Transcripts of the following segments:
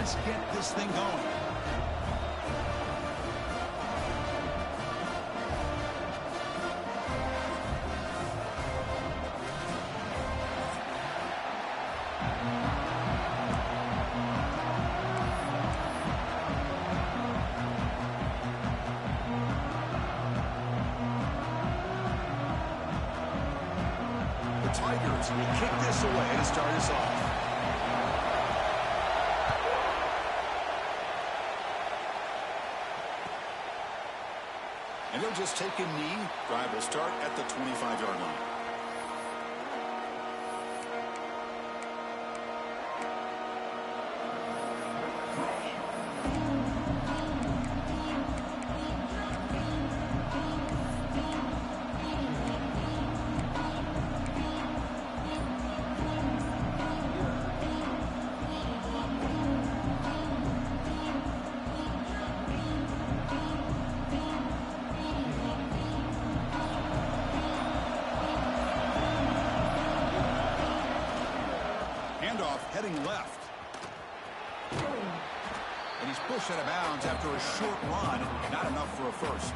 Let's get this thing going. Tigers will kick this away to start us off. And they'll just take a knee. Drive will start at the 25-yard line. Heading left. And he's pushed out of bounds after a short run. Not enough for a first.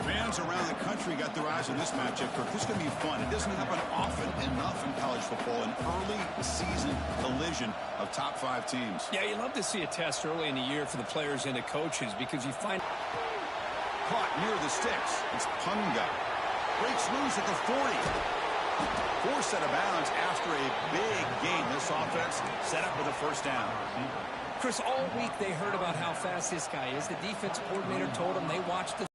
Fans around the country got their eyes on this matchup. This is going to be fun. It doesn't happen often enough in college football. An early season collision of top 5 teams. Yeah, you love to see a test early in the year for the players and the coaches because you find... Caught near the sticks. It's Punga. Breaks loose at the 40. Forced out of bounds after a big gain. This offense set up with a first down. Chris, all week they heard about how fast this guy is. The defense coordinator told them they watched the...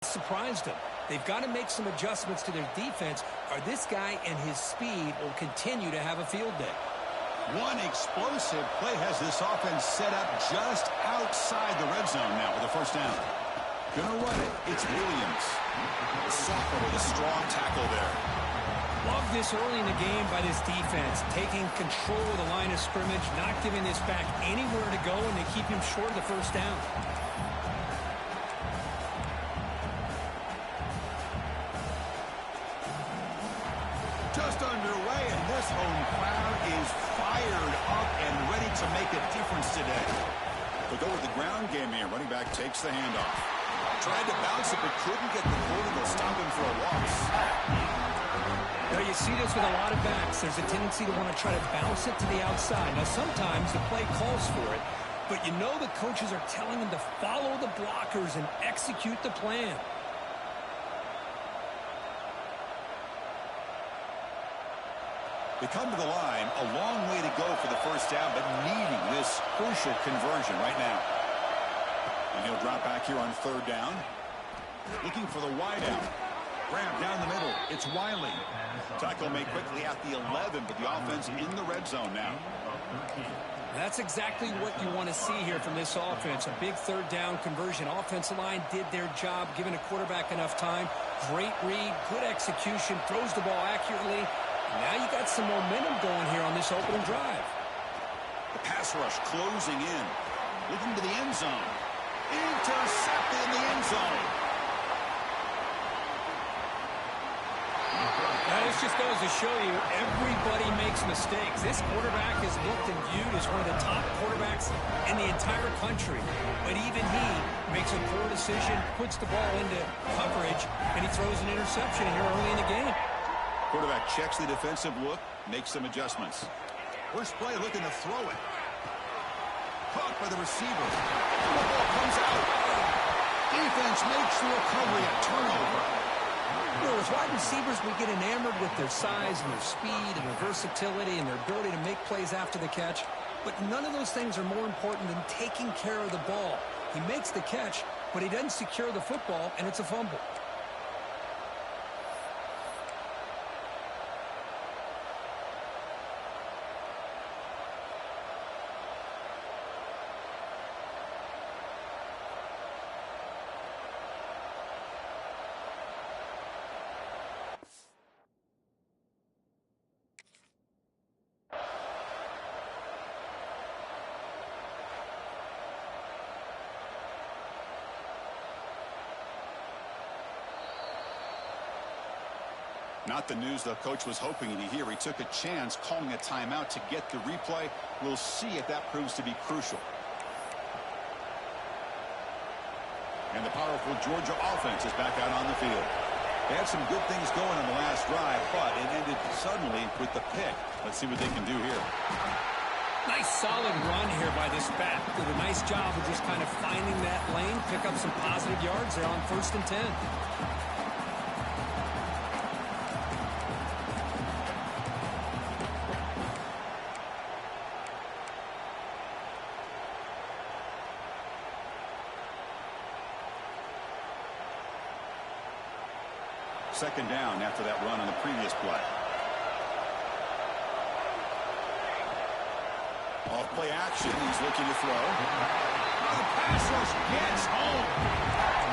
surprised them. They've got to make some adjustments to their defense, or this guy and his speed will continue to have a field day. One explosive play has this offense set up just outside the red zone now with a first down. Gonna run it. It's Williams. The sophomore with a strong tackle there. Love this early in the game by this defense. Taking control of the line of scrimmage, not giving this back anywhere to go, and they keep him short of the first down. Just underway, and this home crowd is fired up and ready to make a difference today. We'll go with the ground game here. Running back takes the handoff. Tried to bounce it, but couldn't get the quarterback. Stop him for a loss. Now, you see this with a lot of backs. There's a tendency to want to try to bounce it to the outside. Now, sometimes the play calls for it, but you know the coaches are telling them to follow the blockers and execute the plan. They come to the line, a long way to go for the first down, but needing this crucial conversion right now. And he'll drop back here on third down. Looking for the wide out. Grab down the middle. It's Wiley. Tackle made quickly at the 11, but the offense in the red zone now. That's exactly what you want to see here from this offense. A big third down conversion. Offensive line did their job, giving a quarterback enough time. Great read, good execution, throws the ball accurately. Now you got some momentum going here on this opening drive. The pass rush closing in. Looking to the end zone. Intercepted in the end zone. Now, this just goes to show you everybody makes mistakes. This quarterback is looked and viewed as one of the top quarterbacks in the entire country. But even he makes a poor decision, puts the ball into coverage, and he throws an interception here early in the game. Quarterback checks the defensive look, makes some adjustments. First play looking to throw it. Caught by the receiver. The ball comes out. Defense makes the recovery, a turnover. You know, as wide receivers, we get enamored with their size and their speed and their versatility and their ability to make plays after the catch. But none of those things are more important than taking care of the ball. He makes the catch, but he doesn't secure the football, and it's a fumble. Not the news the coach was hoping to hear. He took a chance calling a timeout to get the replay. We'll see if that proves to be crucial. And the powerful Georgia offense is back out on the field. They had some good things going on the last drive, but it ended suddenly with the pick. Let's see what they can do here. Nice solid run here by this back. Did a nice job of just kind of finding that lane, pick up some positive yards there on 1st and 10. Second down after that run on the previous play. Off play action. He's looking to throw. Oh, the pass rush gets home.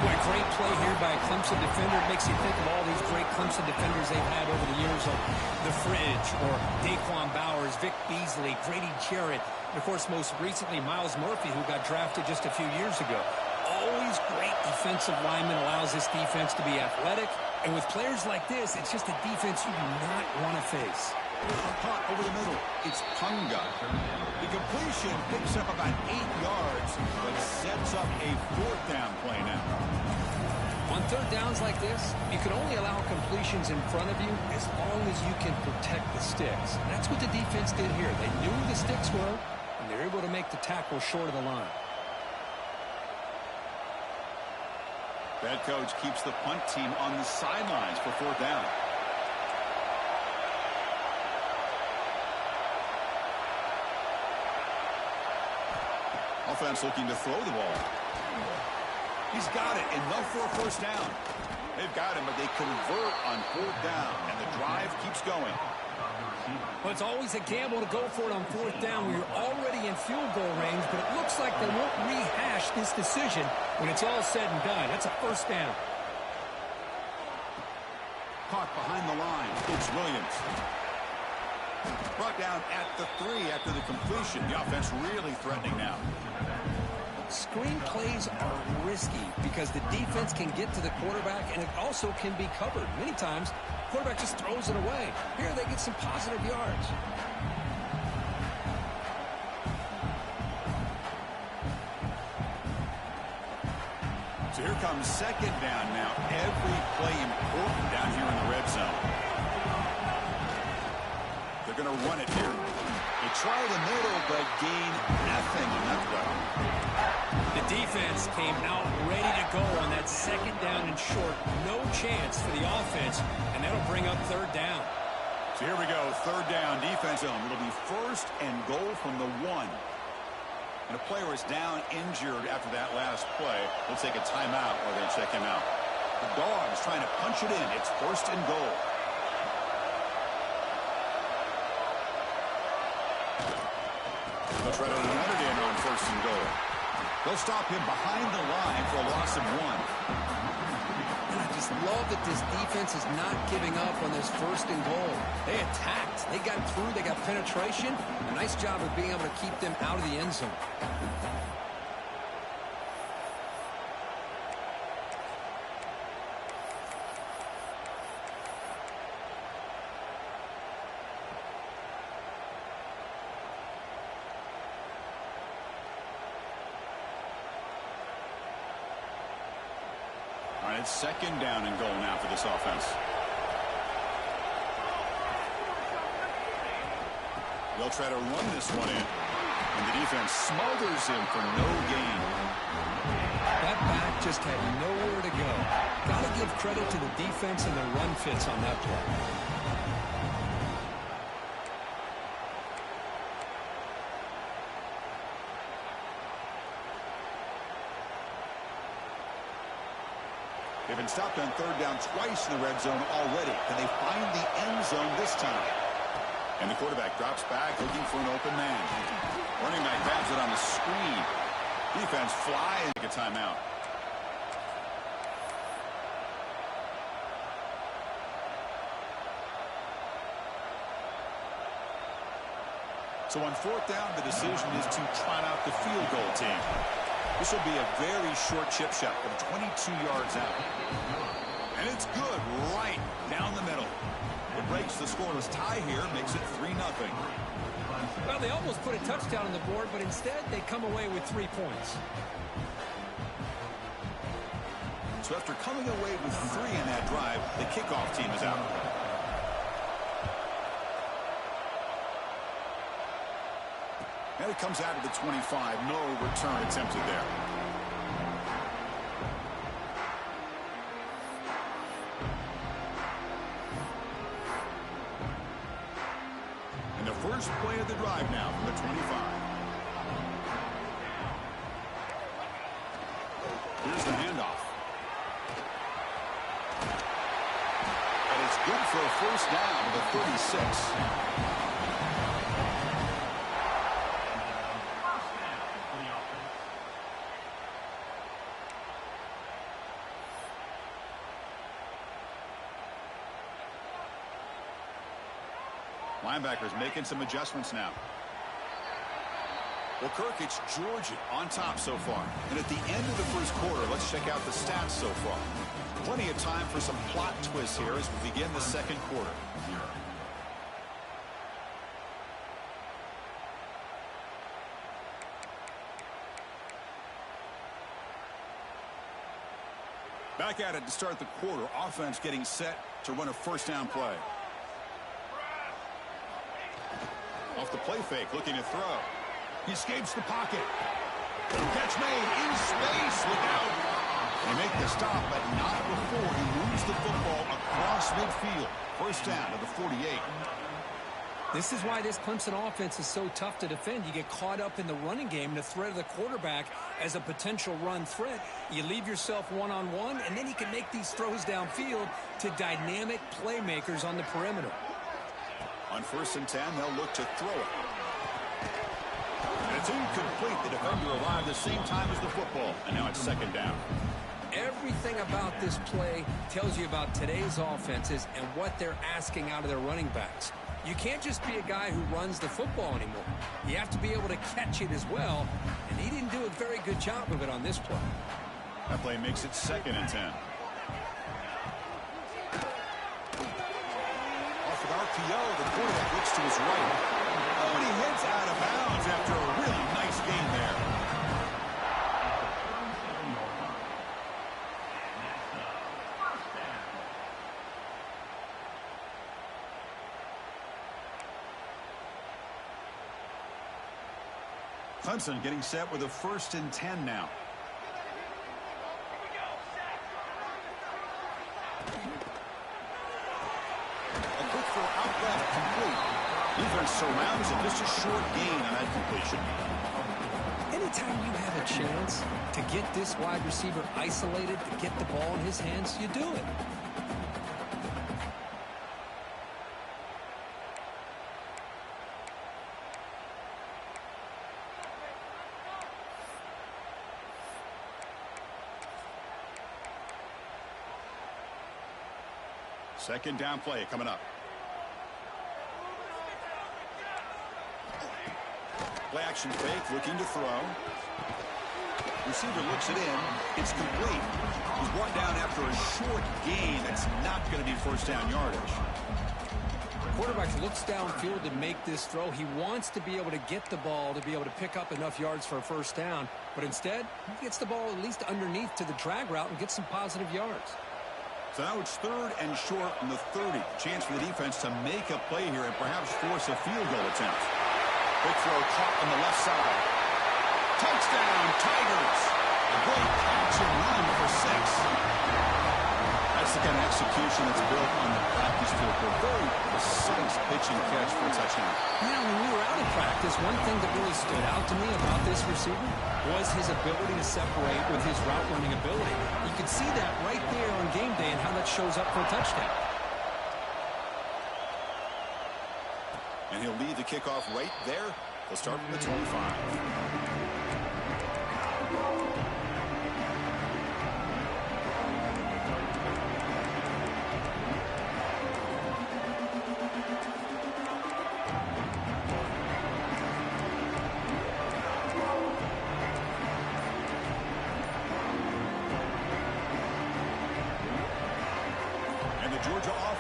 Boy, great play here by a Clemson defender. It makes you think of all these great Clemson defenders they've had over the years, like the Fridge or Daquan Bowers, Vic Beasley, Grady Jarrett, and, of course, most recently Miles Murphy, who got drafted just a few years ago. Always great defensive lineman, allows this defense to be athletic. And with players like this, it's just a defense you do not want to face. Caught over the middle. It's Punga. The completion picks up about 8 yards, but sets up a 4th down play now. On 3rd downs like this, you can only allow completions in front of you as long as you can protect the sticks. And that's what the defense did here. They knew who the sticks were, and they were able to make the tackle short of the line. Head coach keeps the punt team on the sidelines for 4th down. Offense looking to throw the ball. He's got it. Enough for a 1st down. They've got him, but they convert on 4th down, and the drive keeps going. Well, it's always a gamble to go for it on 4th down when you're already in field goal range, but it looks like they won't rehash this decision when it's all said and done. That's a 1st down. Caught behind the line. It's Williams. Brought down at the 3 after the completion. The offense really threatening now. Screen plays are risky because the defense can get to the quarterback, and it also can be covered. Many times, the quarterback just throws it away. Here they get some positive yards. So here comes 2nd down now. Every play important down here in the red zone. They're going to run it here. They try the middle, but gain nothing on that play. The defense came out ready to go on that 2nd down and short. No chance for the offense, and that'll bring up 3rd down. So here we go, 3rd down, defense zone. It'll be 1st and goal from the 1. And a player is down injured after that last play. They'll take a timeout or they'll check him out. The Dogs trying to punch it in. It's 1st and goal. They'll try to run it in on 1st and goal. They'll stop him behind the line for a loss of 1. And I just love that this defense is not giving up on this 1st and goal. They attacked. They got through. They got penetration. A nice job of being able to keep them out of the end zone. All right, it's 2nd down and goal now for this offense. They'll try to run this one in. And the defense smothers him for no gain. That back just had nowhere to go. Got to give credit to the defense and the run fits on that play. They've been stopped on 3rd down twice in the red zone already. Can they find the end zone this time? And the quarterback drops back looking for an open man. Running back grabs it on the screen. Defense flies. Take a timeout. So on 4th down, the decision is to trot out the field goal team. This will be a very short chip shot from 22 yards out. And And it's good right down the middle. It breaks the scoreless tie here, makes it 3-0. Well, they almost put a touchdown on the board, but instead they come away with 3 points. So after coming away with 3 in that drive, the kickoff team is out. And it comes out of the 25. No return attempted there. And the first play of the drive now from the 25. Here's the handoff. And it's good for a first down to the 36. Linebackers making some adjustments now. Well, Kirk, it's Georgia on top so far. And at the end of the first quarter, let's check out the stats so far. Plenty of time for some plot twists here as we begin the second quarter. Back at it to start the quarter. Offense getting set to run a first down play. Off the play fake, looking to throw. He escapes the pocket. Catch made in space. Look out. They make the stop, but not before he moves the football across midfield. First down to the 48. This is why this Clemson offense is so tough to defend. You get caught up in the running game, the threat of the quarterback as a potential run threat. You leave yourself one-on-one, and then you can make these throws downfield to dynamic playmakers on the perimeter. On 1st and 10, they'll look to throw it. And it's incomplete. The defender arrived the same time as the football. And now it's 2nd down. Everything about this play tells you about today's offenses and what they're asking out of their running backs. You can't just be a guy who runs the football anymore. You have to be able to catch it as well. And he didn't do a very good job of it on this play. That play makes it 2nd and 10. RPO, the quarterback looks to his right. Oh, and he heads out of bounds after a really nice gain there. Clemson getting set with a 1st and 10 now. Out left, complete. Defense surrounds it. Just a short gain on that completion. Anytime you have a chance to get this wide receiver isolated, to get the ball in his hands, you do it. Second down play coming up. Play action fake, looking to throw. Receiver looks it in. It's complete. He's brought down after a short gain. That's not going to be first down yardage. The quarterback looks downfield to make this throw. He wants to be able to get the ball to be able to pick up enough yards for a first down. But instead, he gets the ball at least underneath to the drag route and gets some positive yards. So now it's 3rd and short from the 30. Chance for the defense to make a play here and perhaps force a field goal attempt. Quick throw caught on the left side. Touchdown, Tigers. A great catch and run for 6. That's the kind of execution that's built on the practice field. A very precise pitch and catch for a touchdown. Now, when we were out of practice, one thing that really stood out to me about this receiver was his ability to separate with his route running ability. You could see that right there on game day and how that shows up for a touchdown. And he'll lead the kickoff right there. He'll start from the 25.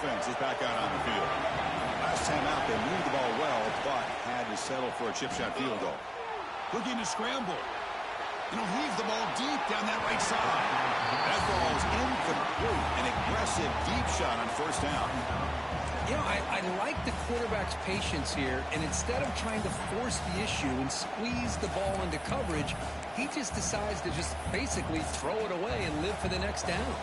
offense is back out on the field. Last time out, they moved the ball well, but had to settle for a chip shot field goal. Looking to scramble. And he'll heave the ball deep down that right side. That ball is incomplete. An aggressive deep shot on first down. You know, I like the quarterback's patience here, and instead of trying to force the issue and squeeze the ball into coverage, he just decides to just basically throw it away and live for the next down.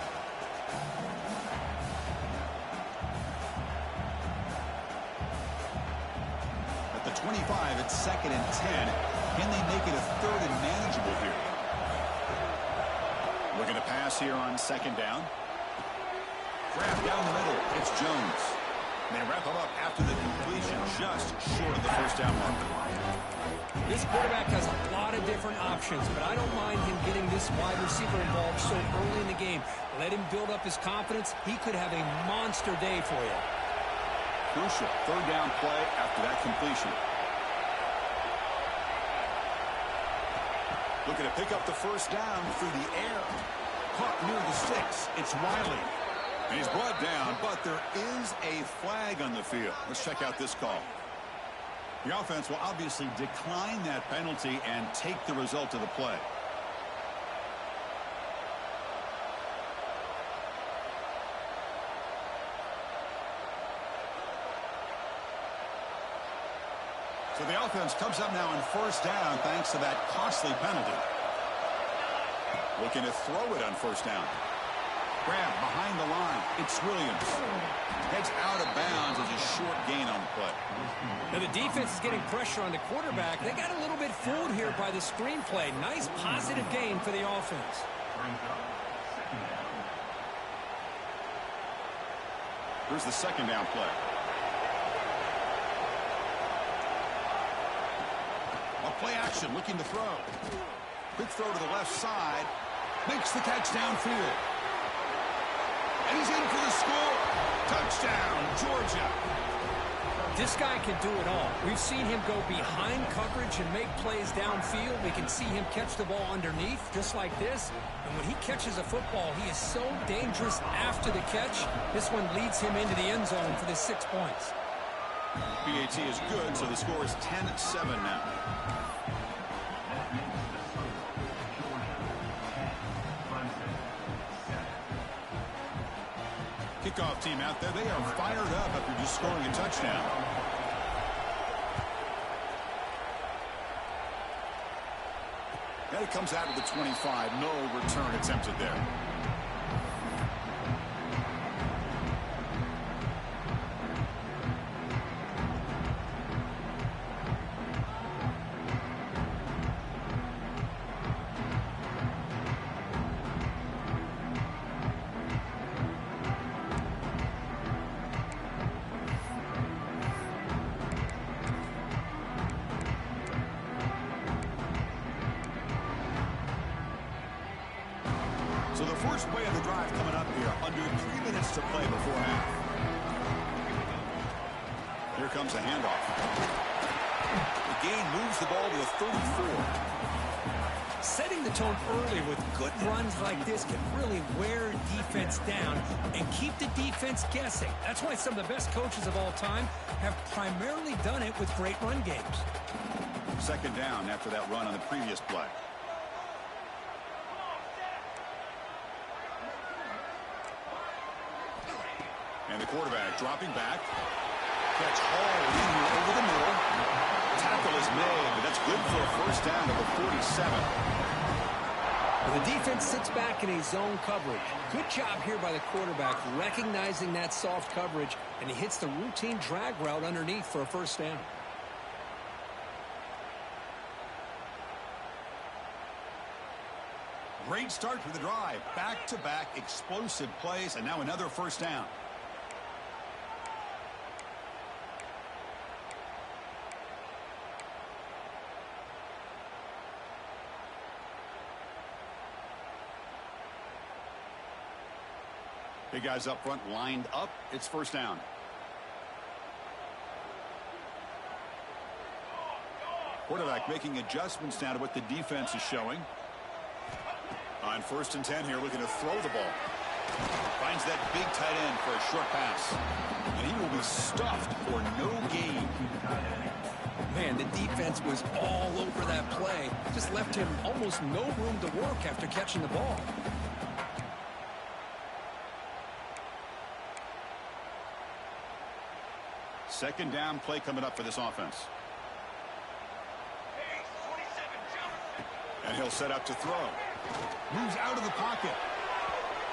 At the 25, it's 2nd and 10. Can they make it a 3rd and manageable here? Looking to pass here on 2nd down. Grab down the middle. It's Jones. They wrap him up after the completion, just short of the first down marker. This quarterback has a lot of different options, but I don't mind him getting this wide receiver involved so early in the game. Let him build up his confidence. He could have a monster day for you. Crucial 3rd down play after that completion. Looking to pick up the first down through the air. Caught near the sticks. It's Wiley. And he's brought down, but there is a flag on the field. Let's check out this call. The offense will obviously decline that penalty and take the result of the play. So the offense comes up now on first down thanks to that costly penalty. Looking to throw it on first down. Grab behind the line. It's Williams. Heads out of bounds as a short gain on the play. Now the defense is getting pressure on the quarterback. They got a little bit fooled here by the screenplay. Nice positive gain for the offense. Here's the 2nd down play. A play action looking to throw. Quick throw to the left side. Makes the catch downfield. And he's in for the score. Touchdown, Georgia. This guy can do it all. We've seen him go behind coverage and make plays downfield. We can see him catch the ball underneath, just like this. And when he catches a football, he is so dangerous after the catch. This one leads him into the end zone for the 6 points. BAT is good, so the score is 10-7 now. Kickoff team out there. They are fired up after just scoring a touchdown. And it comes out of the 25. No return attempted there. So the first play of the drive coming up here. Under 3 minutes to play before half. Here comes a handoff. The gain moves the ball to the 34. Setting the tone early with good runs like this can really wear defense down and keep the defense guessing. That's why some of the best coaches of all time have primarily done it with great run games. 2nd down after that run on the previous play. And the quarterback dropping back. Catch Hall over the middle. Tackle is made, but that's good for a first down at the 47. The defense sits back in a zone coverage. Good job here by the quarterback recognizing that soft coverage, and he hits the routine drag route underneath for a first down. Great start for the drive. Back-to-back explosive plays, and now another first down. Big guys up front lined up. It's first down. Quarterback making adjustments now to what the defense is showing. On 1st and 10 here, looking to throw the ball. Finds that big tight end for a short pass. And he will be stuffed for no gain. Man, the defense was all over that play. Just left him almost no room to work after catching the ball. Second down play coming up for this offense. And he'll set up to throw. Moves out of the pocket.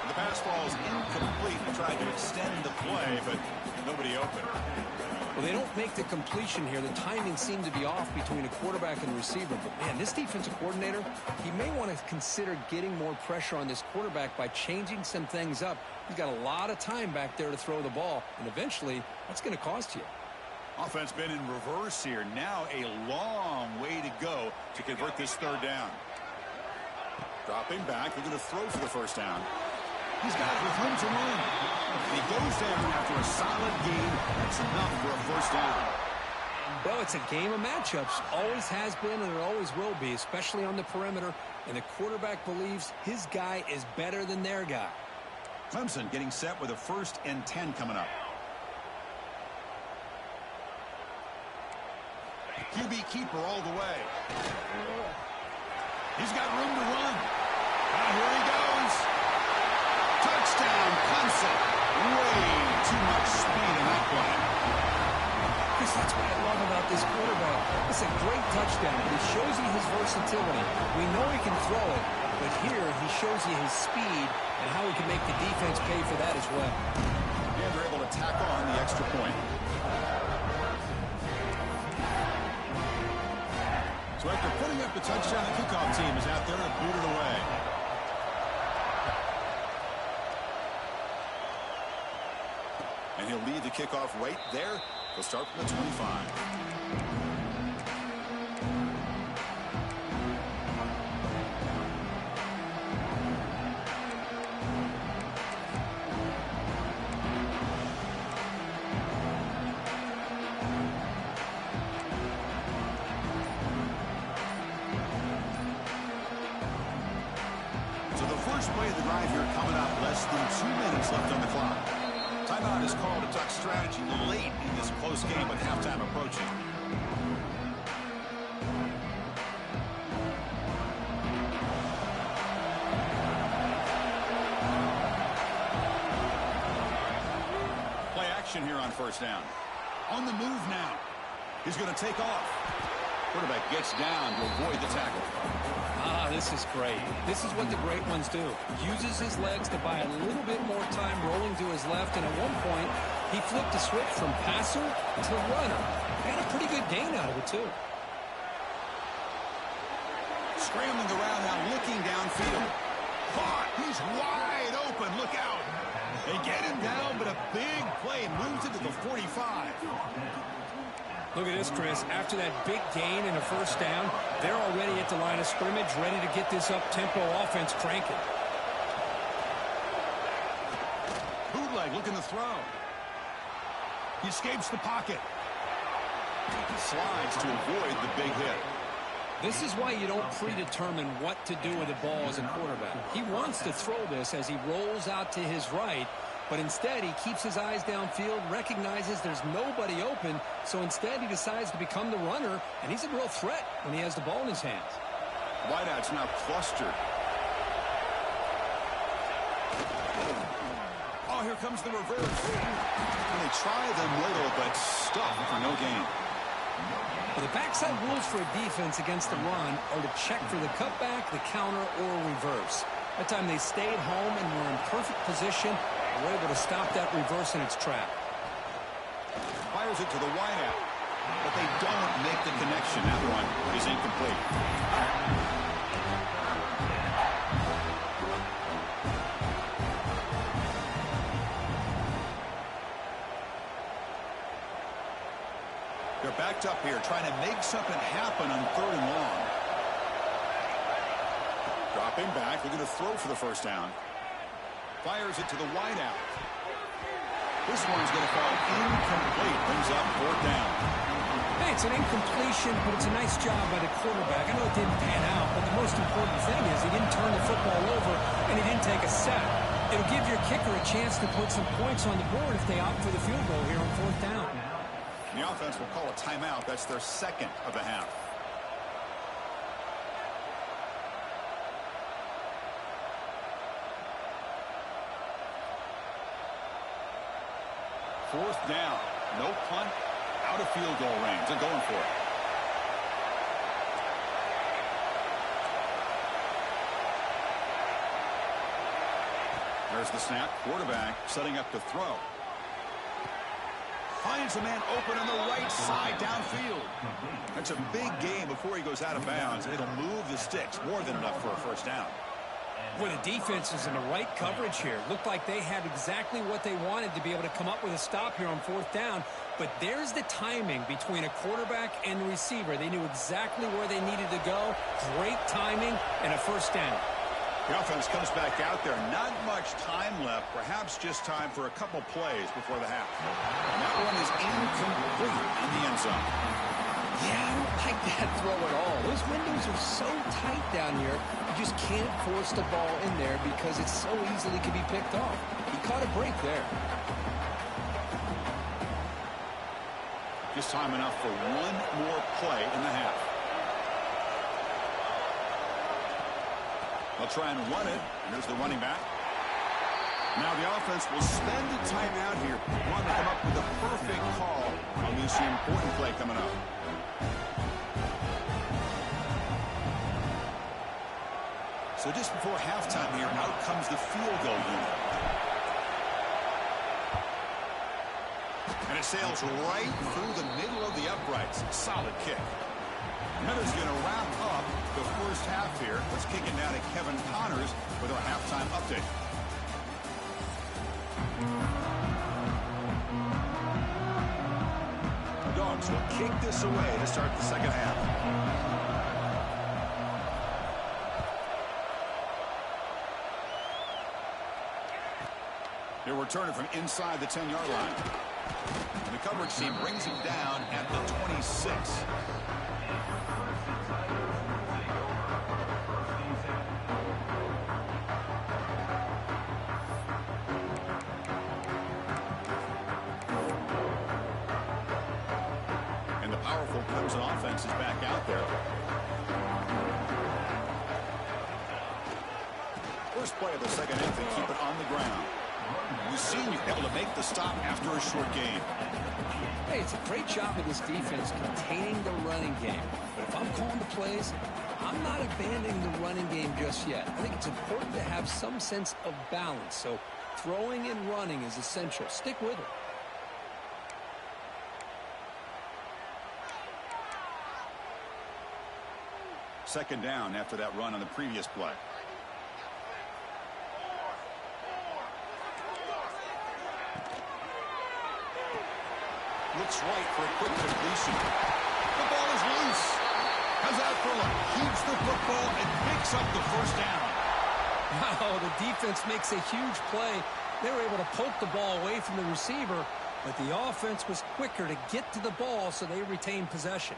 And the pass ball is incomplete. He tried to extend the play, but nobody open. Well, they don't make the completion here. The timing seemed to be off between a quarterback and receiver. But, man, this defensive coordinator, he may want to consider getting more pressure on this quarterback by changing some things up. He's got a lot of time back there to throw the ball, and eventually that's going to cost you. Offense been in reverse here. Now a long way to go to convert this third down. Dropping back. They're going to throw for the first down. He's got it with room to run. And he goes down after a solid gain. That's enough for a first down. Well, it's a game of matchups. Always has been and it always will be, especially on the perimeter. And the quarterback believes his guy is better than their guy. Clemson getting set with a 1st and 10 coming up. QB keeper all the way. He's got room to run. And here he goes. Touchdown, Clemson. Way too much speed in that play. Chris, that's what I love about this quarterback. It's a great touchdown, but he shows you his versatility. We know he can throw it, but here he shows you his speed and how he can make the defense pay for that as well. And they're able to tack on the extra point. So after putting up the touchdown, the kickoff team is out there and boot it away. And he'll lead the kickoff right there. He'll start from the 25. Play of the drive here coming up. Less than 2 minutes left on the clock. Timeout is called to talk strategy late in this close game with halftime approaching. Play action here on first down. On the move now. He's going to take off. Quarterback gets down to avoid the tackle. This is great. This is what the great ones do. Uses his legs to buy a little bit more time rolling to his left, and at one point, he flipped a switch from passer to runner. Got a pretty good gain out of it, too. Scrambling around now, looking downfield. Caught! He's wide open. Look out. They get him down, but a big play moves it to the 45. Look at this, Chris. After that big gain and a first down, they're already at the line of scrimmage, ready to get this up-tempo offense cranking. Bootleg looking to throw. He escapes the pocket. Slides to avoid the big hit. This is why you don't predetermine what to do with the ball as a quarterback. He wants to throw this as he rolls out to his right, but instead he keeps his eyes downfield, recognizes there's nobody open, so instead he decides to become the runner, and he's a real threat when he has the ball in his hands. Wideouts now clustered. Oh, here comes the reverse. And they try them little, but stuck for no gain. Well, the backside rules for a defense against the run are to check for the cutback, the counter, or reverse. That time they stayed home and were in perfect position and were able to stop that reverse in its track. Fires it to the wideout, but they don't make the connection. That one is incomplete. They're backed up here, trying to make something happen on 3rd and long. Dropping back, looking to throw for the first down. Fires it to the wideout. This one's going to fall incomplete. Brings up 4th down. Hey, it's an incompletion, but it's a nice job by the quarterback. I know it didn't pan out, but the most important thing is he didn't turn the football over and he didn't take a sack. It'll give your kicker a chance to put some points on the board if they opt for the field goal here on 4th down. The offense will call a timeout. That's their second of the half. Fourth down. No punt. Out of field goal range. They're going for it. There's the snap. Quarterback setting up to throw. Finds a man open on the right side downfield. That's a big gain before he goes out of bounds. It'll move the sticks. More than enough for a first down. Boy, the defense is in the right coverage here. Looked like they had exactly what they wanted to be able to come up with a stop here on 4th down. But there's the timing between a quarterback and the receiver. They knew exactly where they needed to go. Great timing and a first down. The offense comes back out there. Not much time left. Perhaps just time for a couple plays before the half. And that one is incomplete in the end zone. Yeah, I don't like that throw at all. Those windows are so tight down here. You just can't force the ball in there because it so easily can be picked off. He caught a break there. Just time enough for one more play in the half. They'll try and run it. And there's the running back. Now the offense will spend a timeout here. Want to come up with the perfect call on this important play coming up. So just before halftime here, out comes the field goal unit. And it sails right through the middle of the uprights. Solid kick. Miller's going to wrap up the first half here. Let's kick it now to Kevin Connors with our halftime update. The Dogs will kick this away to start the second half. He'll return it from inside the 10-yard line. And the coverage team brings him down at the 26. And the powerful Clemson offense is back out there. First play of the second half, they keep it on the ground. We've seen you able to make the stop after a short game. Hey, it's a great job of this defense containing the running game. But if I'm calling the plays, I'm not abandoning the running game just yet. I think it's important to have some sense of balance. So throwing and running is essential. Stick with it. Second down after that run on the previous play. Looks right for a quick completion. The ball is loose. How's that for luck? Keeps the football and picks up the first down. Wow, the defense makes a huge play. They were able to poke the ball away from the receiver, but the offense was quicker to get to the ball, so they retained possession.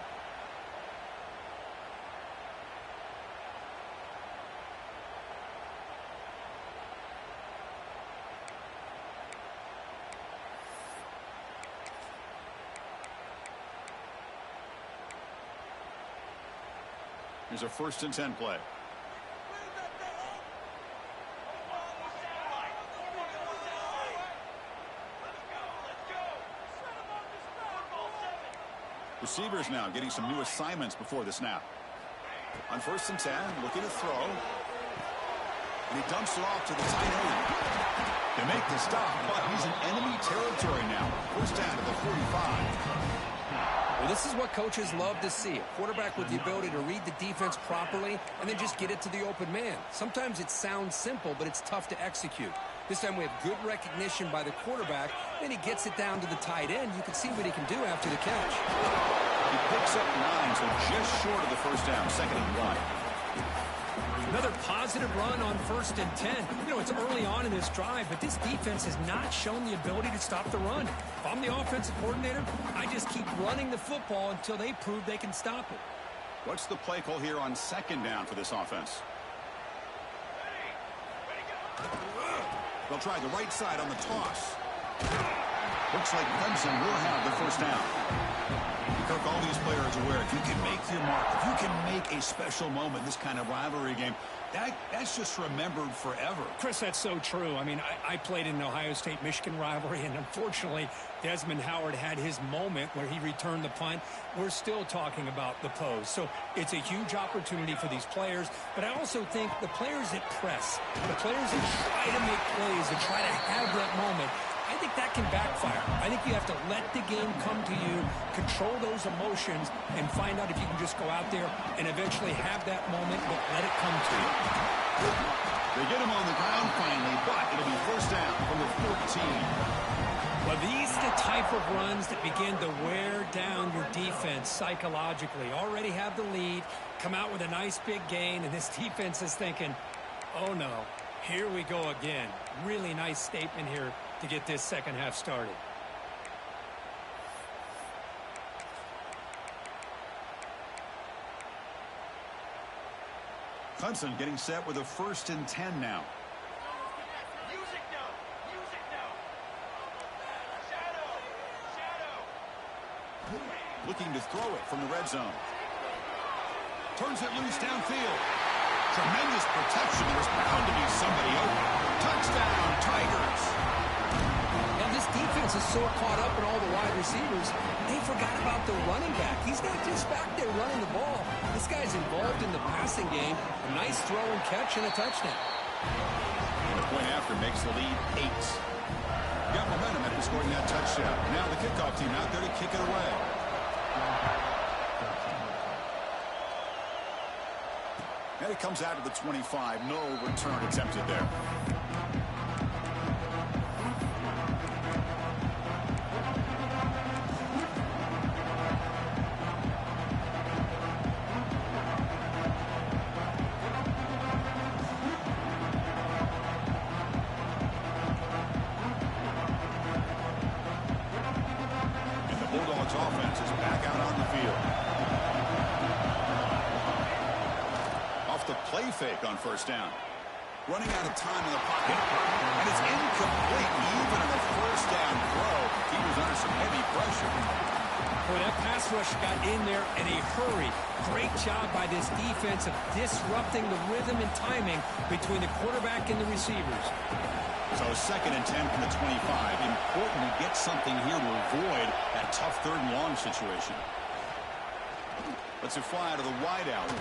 Here's a 1st and 10 play. Receivers now getting some new assignments before the snap. On 1st and 10, looking to throw. And he dumps it off to the tight end. They make the stop, but he's in enemy territory now. First down to the 45. Well, this is what coaches love to see. A quarterback with the ability to read the defense properly and then just get it to the open man. Sometimes it sounds simple, but it's tough to execute. This time we have good recognition by the quarterback, and he gets it down to the tight end. You can see what he can do after the catch. He picks up 9, so just short of the first down, 2nd and 1. Another positive run on 1st and 10. You know, it's early on in this drive, but this defense has not shown the ability to stop the run. If I'm the offensive coordinator, I just keep running the football until they prove they can stop it. What's the play call here on 2nd down for this offense? They'll try the right side on the toss. Looks like Clemson will have the first down. Kirk, all these players aware, if you can make your mark, if you can make a special moment, this kind of rivalry game, that's just remembered forever. Chris, that's so true. I mean, I played in an Ohio State-Michigan rivalry, and unfortunately, Desmond Howard had his moment where he returned the punt. We're still talking about the pose. So it's a huge opportunity for these players, but I also think the players that press, the players that try to make plays, that try to have that moment, I think that can backfire. I think you have to let the game come to you, control those emotions, and find out if you can just go out there and eventually have that moment, but let it come to you. They get him on the ground finally, but it'll be first down from the 14. Well, these are the type of runs that begin to wear down your defense psychologically. Already have the lead, come out with a nice big gain, and this defense is thinking, oh no, here we go again. Really nice statement here to get this second half started. Clemson getting set with a 1st and 10 now. Looking to throw it from the red zone. Turns it loose downfield. Tremendous protection. There was bound to be somebody open. Touchdown, Tigers. And this defense is so caught up in all the wide receivers, they forgot about the running back. He's not just back there running the ball. This guy's involved in the passing game. A nice throw and catch and a touchdown. And the point after makes the lead 8. Got momentum after scoring that touchdown. Now the kickoff team out there to kick it away. And it comes out of the 25. No return attempted there. And the Bulldogs offense is back out on the field. The play fake on first down. Running out of time in the pocket. And it's incomplete even on the first down throw. He was under some heavy pressure. Boy, that pass rush got in there in a hurry. Great job by this defense of disrupting the rhythm and timing between the quarterback and the receivers. So 2nd and 10 from the 25. Important to get something here to avoid that tough 3rd and long situation. Let's it fly to the wideout.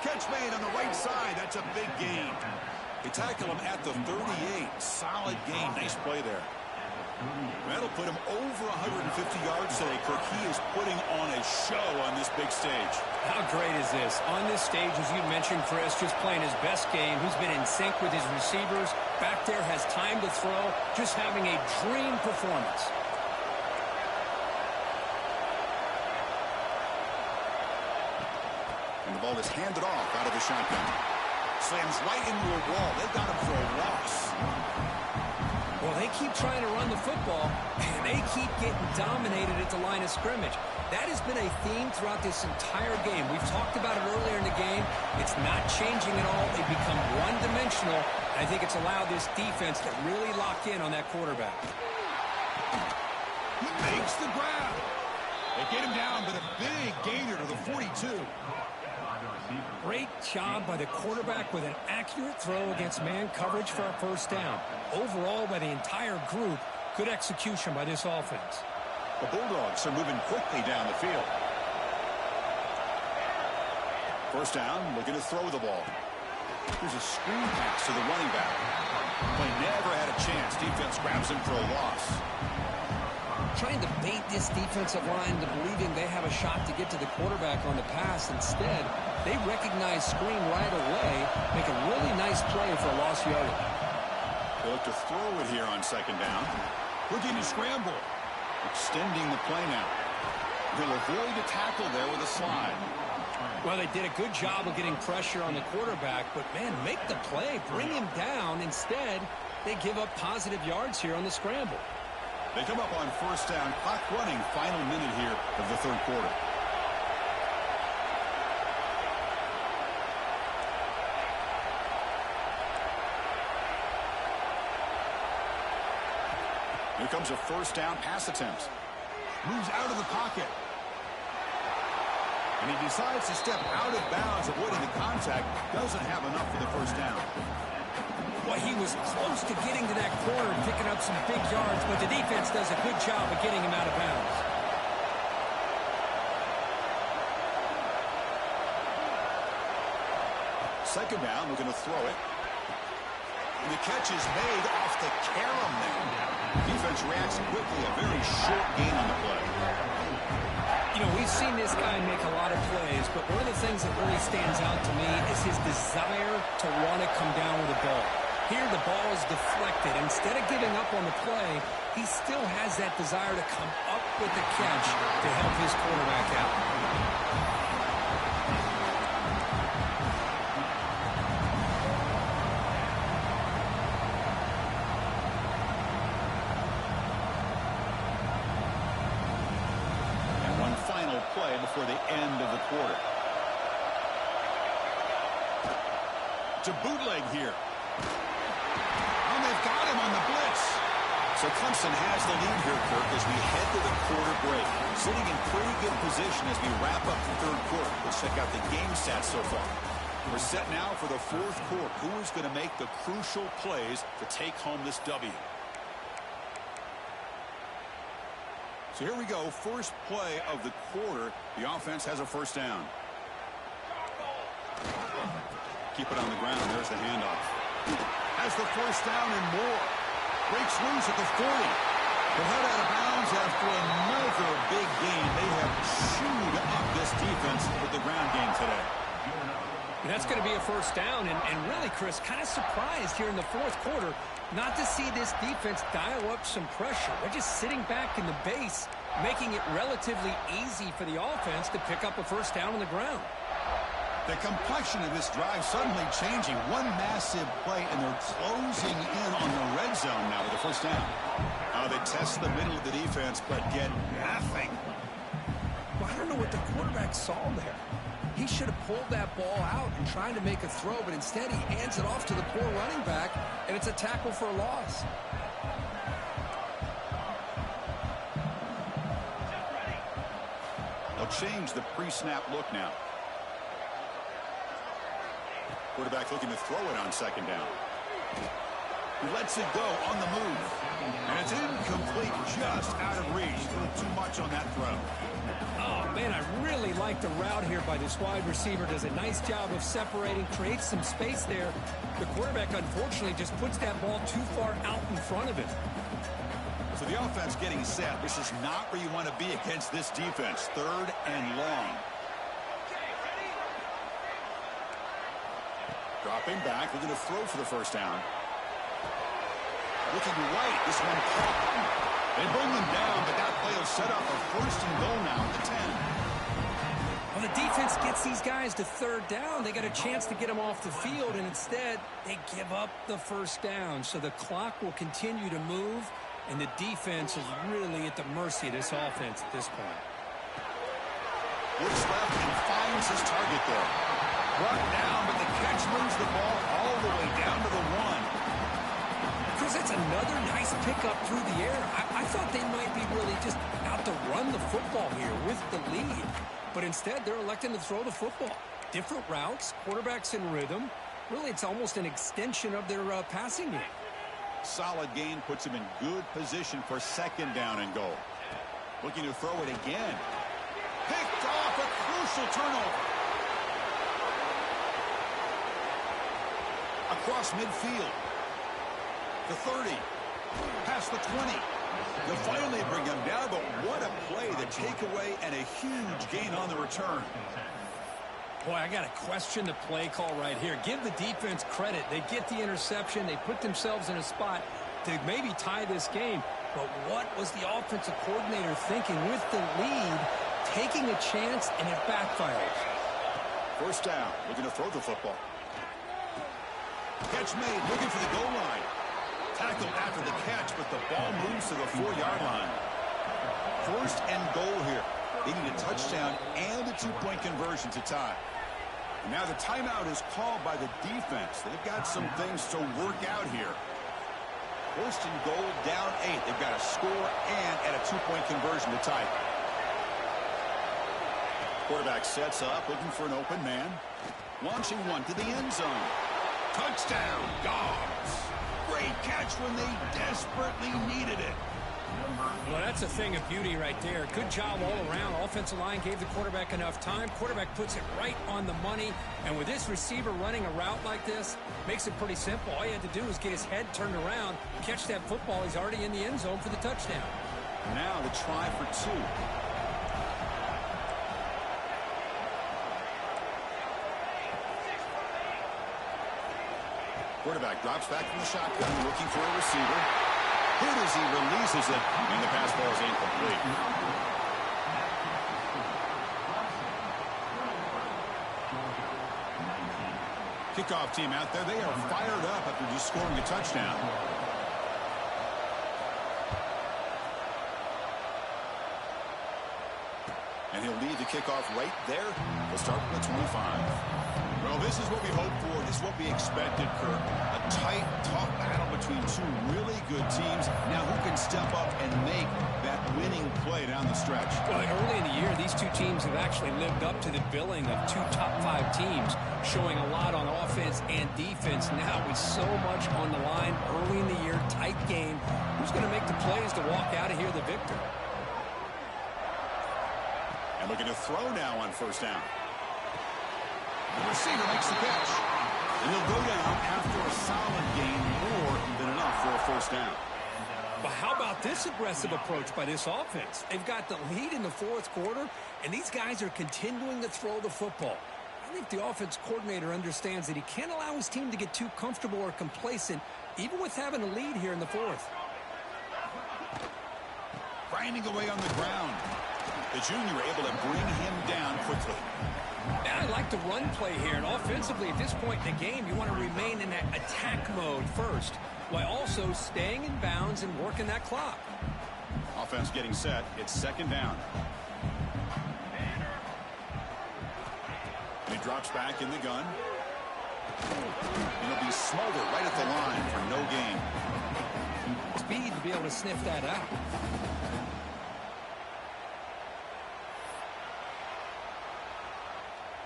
Catch made on the right side. That's a big gain. They tackle him at the 38. Solid gain. Nice play there. That'll put him over 150 yards today, Kirk. He is putting on a show on this big stage. How great is this? On this stage, as you mentioned, Chris, just playing his best game. He's been in sync with his receivers. Back there, has time to throw. Just having a dream performance. And the ball is handed off out of the shotgun. Slams right into a wall. They got him for a loss. Well, they keep trying to run the football, and they keep getting dominated at the line of scrimmage. That has been a theme throughout this entire game. We've talked about it earlier in the game. It's not changing at all. They've become one-dimensional. I think it's allowed this defense to really lock in on that quarterback. He makes the grab. They get him down, but a big gainer to the 42. Great job by the quarterback with an accurate throw against man coverage for a first down. Overall, by the entire group, good execution by this offense. The Bulldogs are moving quickly down the field. First down, looking to throw the ball. Here's a screen pass to the running back. Play never had a chance. Defense grabs him for a loss. Trying to bait this defensive line to believing they have a shot to get to the quarterback on the pass. Instead, they recognize screen right away, make a really nice play for a lost yardage. They look to throw it here on 2nd down. Looking to scramble. Extending the play now. He'll avoid a tackle there with a slide. Well, they did a good job of getting pressure on the quarterback, but, man, make the play. Bring him down. Instead, they give up positive yards here on the scramble. They come up on first down. Clock running. Final minute here of the 3rd quarter. Here comes a first down pass attempt. Moves out of the pocket. And he decides to step out of bounds, avoiding the contact. Doesn't have enough for the first down. Well, he was close to getting to that corner and picking up some big yards, but the defense does a good job of getting him out of bounds. Second down, we're going to throw it. And the catch is made off the carom there. Defense reacts quickly, a very short gain on the play. You know, we've seen this guy make a lot of plays, but one of the things that really stands out to me is his desire to want to come down with the ball. Here, the ball is deflected. Instead of giving up on the play, he still has that desire to come up with the catch to help his quarterback out. Play before the end of the quarter. To bootleg here. And they've got him on the blitz. So Clemson has the lead here, Kirk, as we head to the quarter break. Sitting in pretty good position as we wrap up the third quarter. Let's check out the game stats so far. We're set now for the fourth quarter. Who is going to make the crucial plays to take home this W? So here we go, first play of the quarter. The offense has a first down. Keep it on the ground. There's the handoff. Has the first down and more. Breaks loose at the 40. But head out of bounds after another big gain. They have chewed up this defense with the ground game today. And that's going to be a first down. And really, Chris, kind of surprised here in the fourth quarter not to see this defense dial up some pressure. They're just sitting back in the base, making it relatively easy for the offense to pick up a first down on the ground. The complexion of this drive suddenly changing. One massive play, and they're closing in on the red zone now with the first down. They test the middle of the defense, but get nothing. Well, I don't know what the quarterback saw there. He should have pulled that ball out and tried to make a throw, but instead he hands it off to the poor running back, and it's a tackle for a loss. They'll change the pre-snap look now. Quarterback looking to throw it on second down. He lets it go on the move. And it's incomplete, just out of reach. A little too much on that throw. Oh, man, I really like the route here by this wide receiver. Does a nice job of separating, creates some space there. The quarterback, unfortunately, just puts that ball too far out in front of him. So the offense getting set. This is not where you want to be against this defense. Third and long. Dropping back, looking to throw for the first down. Looking right, this one caught. They bring them down, but that play will set up a first and goal now at the 10. Well, the defense gets these guys to third down. They got a chance to get them off the field, and instead they give up the first down. So the clock will continue to move, and the defense is really at the mercy of this offense at this point. Looks left and finds his target there. Brought down, but the catch moves the ball all the way down to the 1. Chris, that's another nice pickup through the air. I thought they might be really just out to run the football here with the lead. But instead, they're electing to throw the football. Different routes, quarterbacks in rhythm. Really, it's almost an extension of their passing game. Solid gain puts him in good position for second down and goal. Looking to throw it again. Picked off, a crucial turnover. Across midfield. The 30. Past the 20. They'll finally bring him down, but what a play. The takeaway and a huge gain on the return. Boy, I got to question the play call right here. Give the defense credit. They get the interception. They put themselves in a spot to maybe tie this game. But what was the offensive coordinator thinking with the lead, taking a chance, and it backfires? First down, looking to throw the football. Catch made, looking for the goal line. Tackled after the catch, but the ball moves to the 4-yard line. First and goal here. They need a touchdown and a 2-point conversion to tie. And now the timeout is called by the defense. They've got some things to work out here. First and goal, down 8. They've got to score and at a 2-point conversion to tie. Quarterback sets up, looking for an open man. Launching one to the end zone. Touchdown, Dogs. Great catch when they desperately needed it. Well, that's a thing of beauty right there. Good job all around. Offensive line gave the quarterback enough time. Quarterback puts it right on the money. And with this receiver running a route like this, makes it pretty simple. All you had to do is get his head turned around, catch that football. He's already in the end zone for the touchdown. Now the try for 2. Quarterback drops back from the shotgun, looking for a receiver. Hit as he releases it, and the pass ball is incomplete. Kickoff team out there. They are fired up after just scoring a touchdown. And he'll lead the kickoff right there. He'll start from the 25. Well, this is what we hoped for. This is what we expected, Kirk. A tight, tough battle between 2 really good teams. Now who can step up and make that winning play down the stretch? Well, early in the year, these 2 teams have actually lived up to the billing of 2 top 5 teams, showing a lot on offense and defense. Now with so much on the line early in the year, tight game, who's going to make the plays to walk out of here the victor? And looking to throw now on first down. The receiver makes the catch. And he'll go down after a solid gain, more than enough for a first down. But how about this aggressive approach by this offense? They've got the lead in the 4th quarter, and these guys are continuing to throw the football. I think the offense coordinator understands that he can't allow his team to get too comfortable or complacent, even with having a lead here in the 4th. Grinding away on the ground. The junior able to bring him down quickly. And I like the run play here, and offensively at this point in the game, you want to remain in that attack mode first, while also staying in bounds and working that clock. Offense getting set. It's second down. And he drops back in the gun. And he'll be smothered right at the line for no gain. Speed to be able to sniff that out.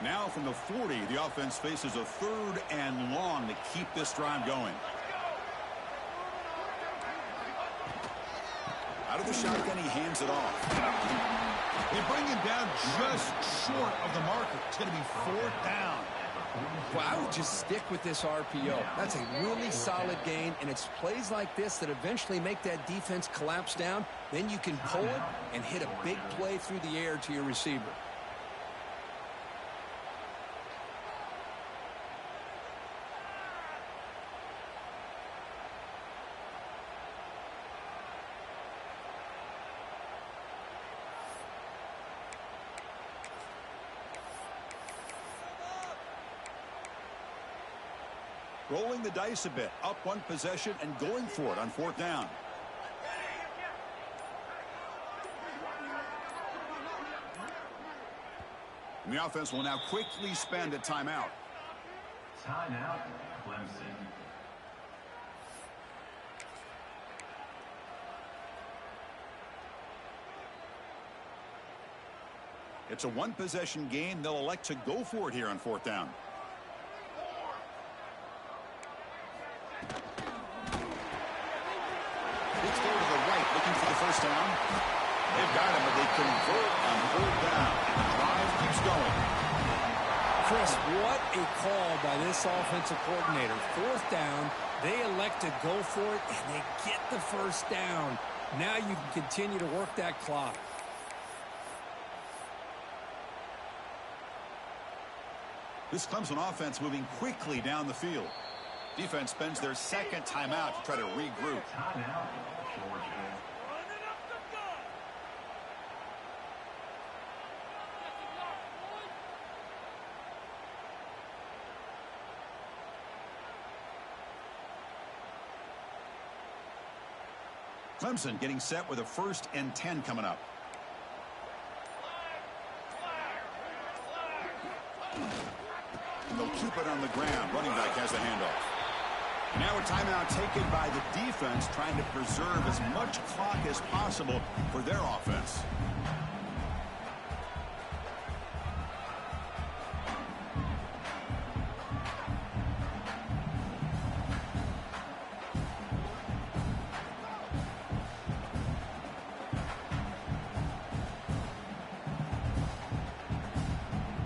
Now from the 40, the offense faces a 3rd and long to keep this drive going. Out of the shotgun, he hands it off. They bring him down just short of the marker. It's going to be 4th down. Well, I would just stick with this RPO. That's a really solid gain, and it's plays like this that eventually make that defense collapse down. Then you can pull it and hit a big play through the air to your receiver. Rolling the dice a bit, up 1 possession and going for it on 4th down. And the offense will now quickly spend a timeout. Timeout, Clemson. It's a 1-possession game. They'll elect to go for it here on 4th down. Let's go to the right, looking for the first down. They've got him, but they convert on 4th down. The drive keeps going. Chris, what a call by this offensive coordinator. 4th down, they elect to go for it, and they get the first down. Now you can continue to work that clock. This Clemson offense moving quickly down the field. Defense spends their 2nd timeout to try to regroup. Timeout, Georgia. Clemson getting set with a 1st and 10 coming up. And they'll keep it on the ground. Running back has the handoff. Now a timeout taken by the defense, trying to preserve as much clock as possible for their offense.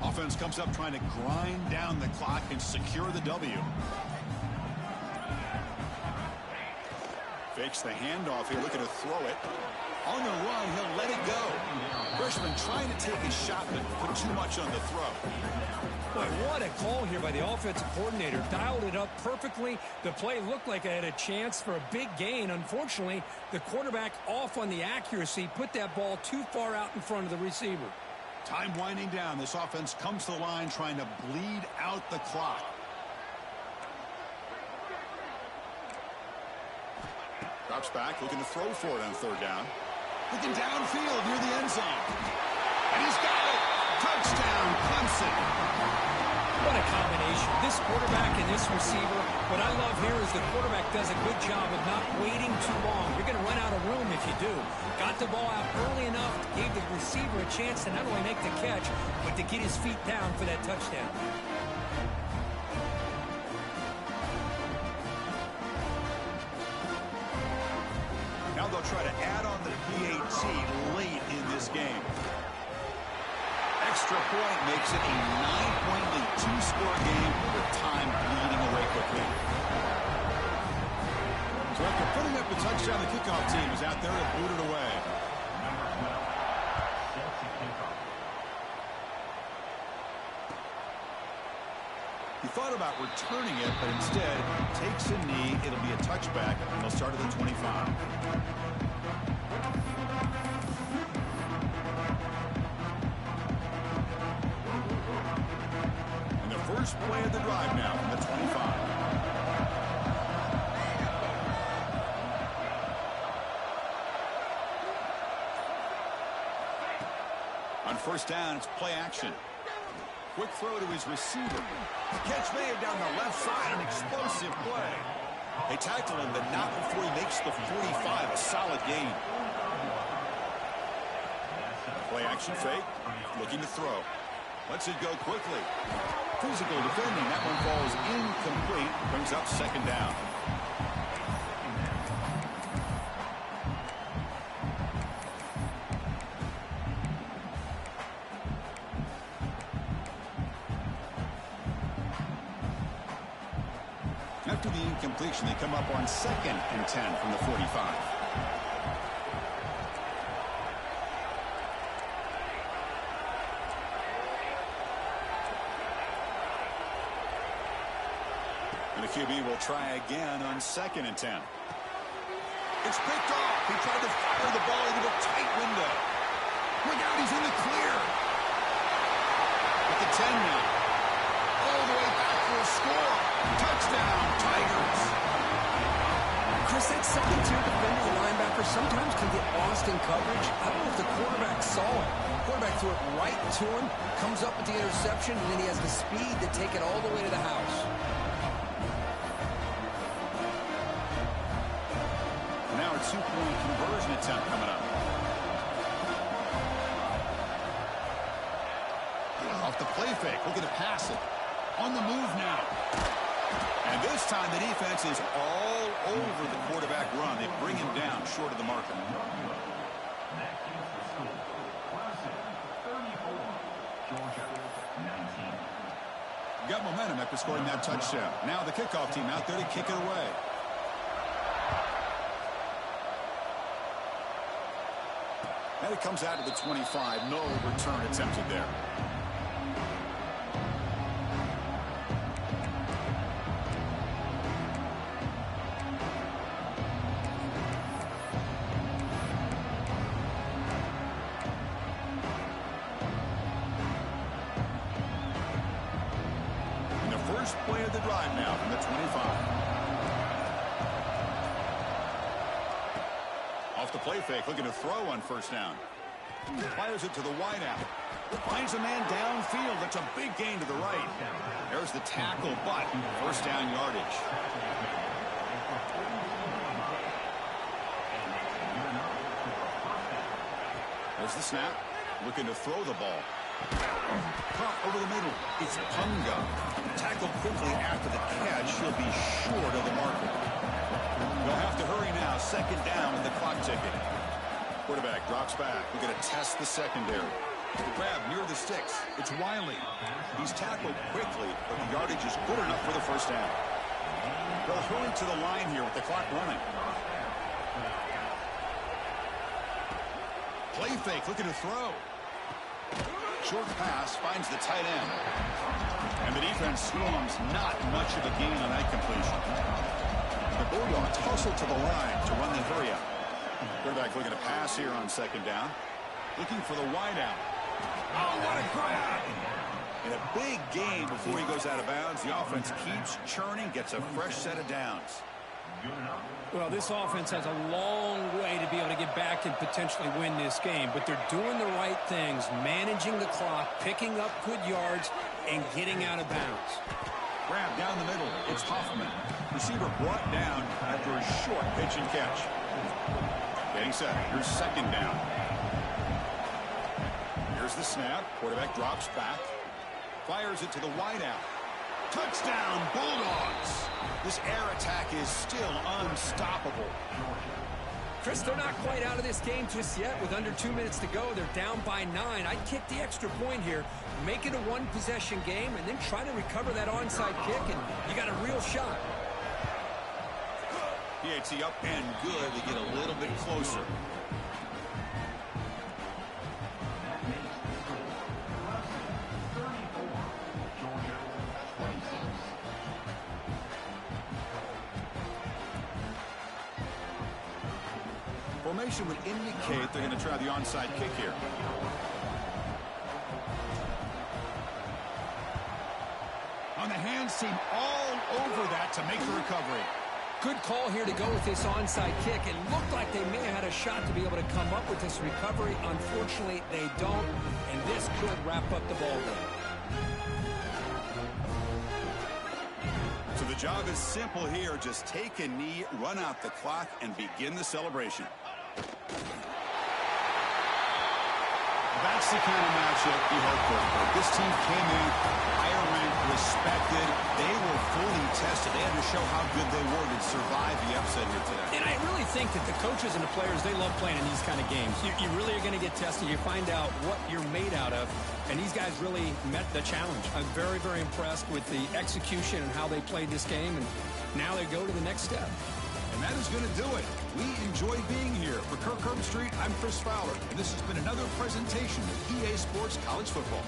Offense comes up trying to grind down the clock and secure the W. Fakes the handoff here, looking to throw it. On the run, he'll let it go. Freshman trying to take a shot, but put too much on the throw. Boy, what a call here by the offensive coordinator. Dialed it up perfectly. The play looked like it had a chance for a big gain. Unfortunately, the quarterback off on the accuracy, put that ball too far out in front of the receiver. Time winding down. This offense comes to the line trying to bleed out the clock. Drops back, looking to throw for it on third down. Looking downfield near the end zone. And he's got it! Touchdown, Clemson! What a combination. This quarterback and this receiver. What I love here is the quarterback does a good job of not waiting too long. You're going to run out of room if you do. Got the ball out early enough, gave the receiver a chance to not only make the catch, but to get his feet down for that touchdown. Now they'll try to add on the PAT late in this game. Extra point makes it a 9-point lead, two-score game with time bleeding away quickly. So after putting up the touchdown, the kickoff team is out there to boot it away. He thought about returning it, but instead takes a knee. It'll be a touchback, and they'll start at the 25. And the first play of the drive now from the 25. On first down, it's play action. Quick throw to his receiver. Catch made down the left side, an explosive play. They tackle him, but not before he makes the 45, a solid gain. Play action fake, looking to throw. Lets it go quickly. Physical defending, that one falls incomplete, brings up second down. After the incompletion, they come up on 2nd and 10 from the 45. And the QB will try again on 2nd and 10. It's picked off. He tried to fire the ball into a tight window. Look out, he's in the clear. At the 10 now. All the way back for a score. Touchdown, Tigers. Chris, that second-tier defender, the linebacker, sometimes can get lost in coverage. I don't know if the quarterback saw it. The quarterback threw it right to him, comes up with the interception, and then he has the speed to take it all the way to the house. Now a two-point conversion attempt coming up. Off the play fake, looking to pass it. On the move now. And this time the defense is all over the quarterback run. They bring him down short of the marker. Got momentum after scoring that touchdown. Now the kickoff team out there to kick it away. And it comes out of the 25. No return attempted there. And the first play of the drive now from the 25. Off the play fake, looking to throw on first down. Fires it to the wideout. Finds a man downfield. That's a big gain to the right. There's the tackle, but first down yardage. There's the snap. Looking to throw the ball. Caught over the middle. It's Punga. Tackled quickly after the catch. He'll be short of the marker. They'll have to hurry now. Second down with the clock ticking. Quarterback drops back. We're going to test the secondary. Grab near the sticks. It's Wiley. He's tackled quickly, but the yardage is good enough for the first down. They'll hurry to the line here with the clock running. Play fake, looking to throw. Short pass finds the tight end. And the defense storms not much of a gain on that completion. The Bulldogs hustle to the line to run the hurry up. Quarterback looking to pass here on second down. Looking for the wideout. Oh, what a grab! In a big game before he goes out of bounds, the offense keeps churning, gets a fresh set of downs. Well, this offense has a long way to be able to get back and potentially win this game, but they're doing the right things, managing the clock, picking up good yards, and getting out of bounds. Grab down the middle. It's Hoffman. Receiver brought down after a short pitch and catch. Getting set. Here's second down. Here's the snap. Quarterback drops back. Fires it to the wideout. Touchdown, Bulldogs. This air attack is still unstoppable. Chris, they're not quite out of this game just yet. With under 2 minutes to go, they're down by 9. I'd kick the extra point here, make it a one-possession game, and then try to recover that onside kick, and you got a real shot. PAT up and good. They get a little bit closer. Formation would indicate they're going to try the onside kick here. On the hands team all over that to make the recovery. Good call here to go with this onside kick. It looked like they may have had a shot to be able to come up with this recovery. Unfortunately, they don't, and this could wrap up the ball game. So the job is simple here. Just take a knee, run out the clock, and begin the celebration. That's the kind of matchup you hope for. This team came in higher ranked, respected. They were fully tested. They had to show how good they were to survive the upset here today. And I really think that the coaches and the players, they love playing in these kind of games. You really are going to get tested. You find out what you're made out of. And these guys really met the challenge. I'm very, very impressed with the execution and how they played this game. And now they go to the next step. And that is going to do it. We enjoyed being here. For Kirk Herbstreit, I'm Chris Fowler. And this has been another presentation of EA Sports College Football.